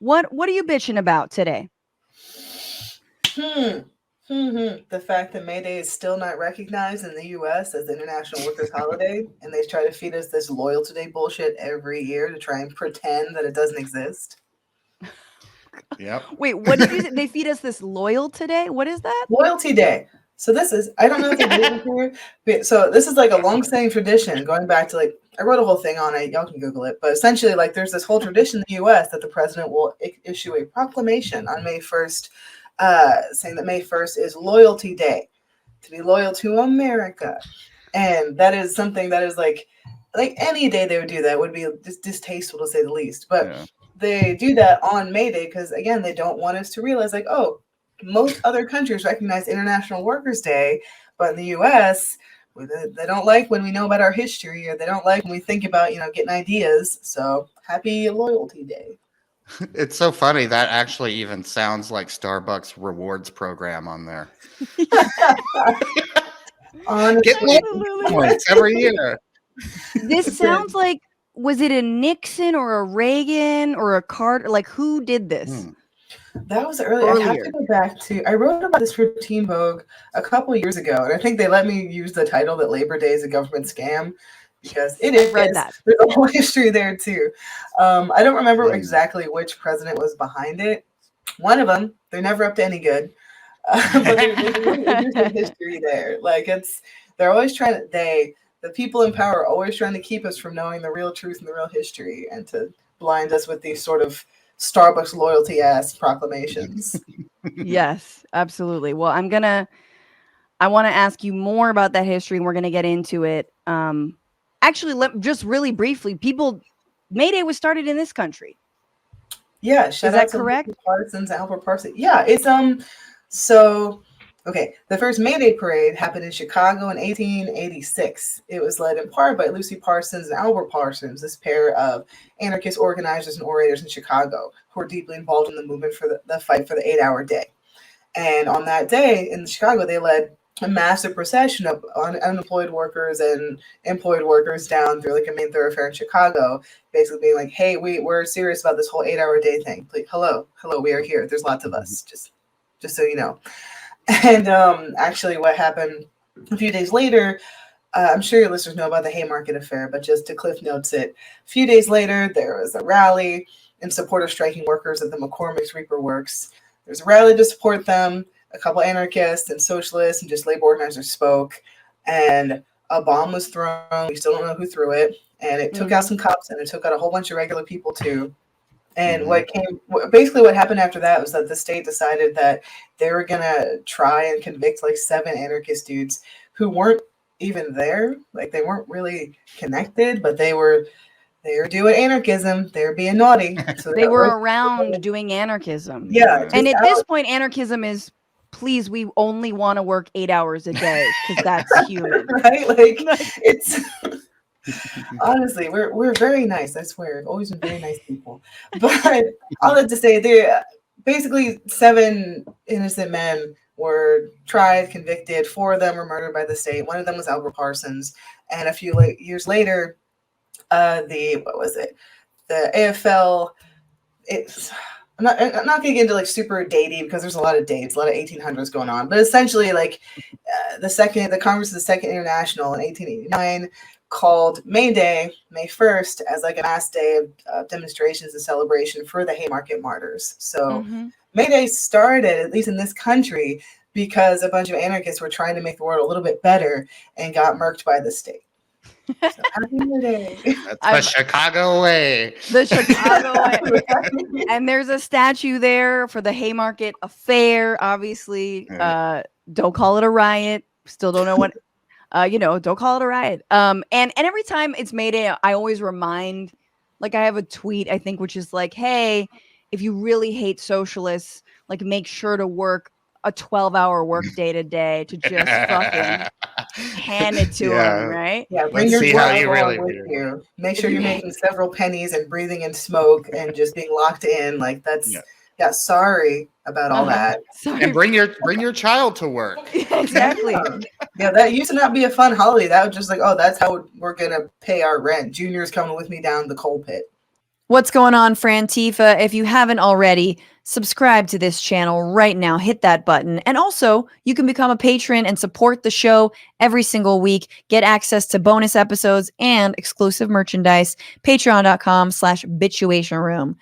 What are you bitching about today? The fact that May Day is still not recognized in the U.S. as the International Workers' Holiday, and they try to feed us this Loyalty Day bullshit every year to try and pretend that it doesn't exist. Yep. Wait, what did you say? They feed us this Loyalty Day? What is that? Loyalty Day. So this is, I don't know if they do it here, but so this is like a long-standing tradition going back to like, I wrote a whole thing on it. Y'all can Google it. But essentially, like, there's this whole tradition in the U.S. that the president will issue a proclamation on May 1st, saying that May 1st is Loyalty Day, to be loyal to America. And that is something that is like any day they would do that would be just distasteful to say the least. But they do that on May Day because, again, they don't want us to realize, like, oh, most other countries recognize International Workers' Day, but in the U.S., they don't like when we know about our history, or they don't like when we think about, getting ideas. So happy Loyalty Day. It's so funny. That actually even sounds like Starbucks rewards program on there. Get points every year. This sounds like, was it a Nixon or a Reagan or a Carter? Like, who did this? That was earlier. I have to go back to, I wrote about this for Teen Vogue a couple of years ago, and I think they let me use the title that Labor Day is a government scam, because it is. Read that. There's a whole history there too. I don't remember exactly which president was behind it. One of them, they're never up to any good. But there's a history there. Like, they're always trying to, the people in power are always trying to keep us from knowing the real truth and the real history, and to blind us with these sort of Starbucks loyalty ass proclamations. Yes, absolutely. Well, I want to ask you more about that history, and we're going to get into it. Actually, just really briefly, May Day was started in this country. Yeah, is that correct? Parsons, Albert Parsons. Yeah, it's so okay. The first May Day parade happened in Chicago in 1886. It was led in part by Lucy Parsons and Albert Parsons, this pair of anarchist organizers and orators in Chicago who were deeply involved in the movement for the fight for the 8-hour day. And on that day in Chicago, they led a massive procession of unemployed workers and employed workers down through like a main thoroughfare in Chicago, basically being like, hey, we're serious about this whole 8-hour day thing. Please, hello, we are here. There's lots of us, just so you know. And actually what happened a few days later, I'm sure your listeners know about the Haymarket affair, but just to Cliff Notes it, a few days later, there was a rally in support of striking workers at the McCormick's Reaper Works. There's a rally to support them. A couple anarchists and socialists and just labor organizers spoke, and a bomb was thrown. We still don't know who threw it, and it took out some cops, and it took out a whole bunch of regular people too. And what happened after that was that the state decided that they were gonna try and convict like 7 anarchist dudes who weren't even there, like they weren't really connected, but they were doing anarchism. They were being naughty. So they were around doing anarchism. Yeah, and at this point, anarchism is, please, we only want to work 8 hours a day because that's human. Right? Like, it's honestly, we're very nice. I swear, I've always been very nice people. But all that to say, there basically 7 innocent men were tried, convicted. 4 of them were murdered by the state. One of them was Albert Parsons. And a few years later, the AFL. I'm not going to get into like super datey because there's a lot of dates, a lot of 1800s going on. But essentially, like the Congress of the Second International in 1889 called May Day, May 1st, as like a mass day of demonstrations and celebration for the Haymarket martyrs. So May Day started, at least in this country, because a bunch of anarchists were trying to make the world a little bit better and got murked by the state. So happy May Day. That's the Chicago way. The Chicago way. And there's a statue there for the Haymarket affair, obviously. Don't call it a riot. Still don't know what, don't call it a riot. And every time it's May Day, I always remind, like I have a tweet, I think, which is like, hey, if you really hate socialists, like make sure to work a 12-hour work day today to just fucking hand it to them, right? Yeah, bring your job with you. Make sure you're making several pennies and breathing in smoke and just being locked in. Like that's sorry about all that. Sorry. And bring your child to work. Exactly. Yeah, that used to not be a fun holiday. That was just like, oh, that's how we're gonna pay our rent. Junior's coming with me down the coal pit. What's going on, Frantifa? If you haven't already, subscribe to this channel right now. Hit that button. And also, you can become a patron and support the show every single week. Get access to bonus episodes and exclusive merchandise. Patreon.com/Bitchuation Room.